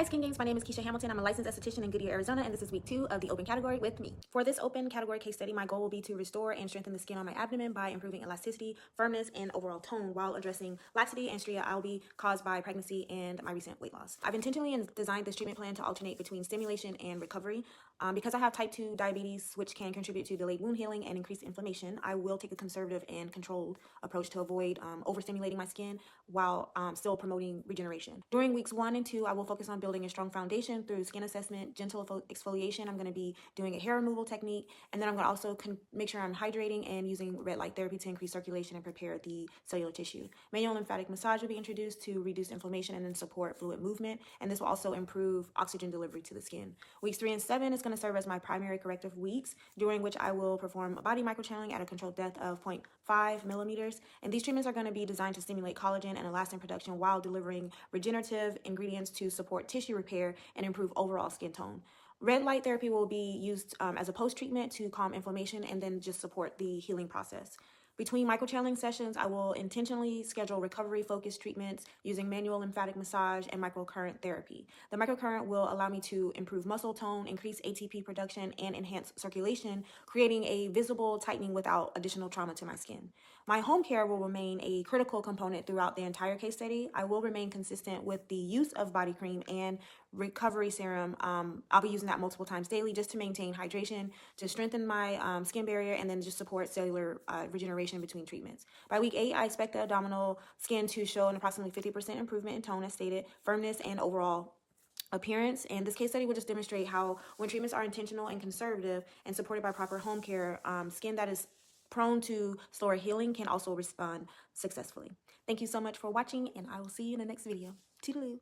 Hi Skin Games, my name is Kisha Hamilton. I'm a licensed esthetician in Goodyear, Arizona, and this is week 2 of the open category with me. For this open category case study, my goal will be to restore and strengthen the skin on my abdomen by improving elasticity, firmness, and overall tone while addressing laxity and striae alba caused by pregnancy and my recent weight loss. I've intentionally designed this treatment plan to alternate between stimulation and recovery. Because I have type 2 diabetes, which can contribute to delayed wound healing and increased inflammation, I will take a conservative and controlled approach to avoid overstimulating my skin while still promoting regeneration. During weeks 1 and 2, I will focus on building a strong foundation through skin assessment, gentle exfoliation. I'm going to be doing a hair removal technique, and then I'm going to also make sure I'm hydrating and using red light therapy to increase circulation and prepare the cellular tissue. Manual lymphatic massage will be introduced to reduce inflammation and then support fluid movement, and this will also improve oxygen delivery to the skin. Weeks 3 and 7 is going to serve as my primary corrective weeks, during which I will perform a body microchanneling at a controlled depth of 0.5 millimeters, and these treatments are going to be designed to stimulate collagen and elastin production while delivering regenerative ingredients to support tissue repair and improve overall skin tone. Red light therapy will be used as a post-treatment to calm inflammation and then just support the healing process. Between microchanneling sessions, I will intentionally schedule recovery-focused treatments using manual lymphatic massage and microcurrent therapy. The microcurrent will allow me to improve muscle tone, increase ATP production, and enhance circulation, creating a visible tightening without additional trauma to my skin. My home care will remain a critical component throughout the entire case study. I will remain consistent with the use of body cream and recovery serum. I'll be using that multiple times daily just to maintain hydration, to strengthen my skin barrier, and then just support cellular regeneration between treatments. By week 8, I expect the abdominal skin to show an approximately 50% improvement in tone as stated, firmness, and overall appearance. And this case study will just demonstrate how when treatments are intentional and conservative and supported by proper home care, skin that is prone to slower healing can also respond successfully. Thank you so much for watching, and I will see you in the next video. Toodaloo.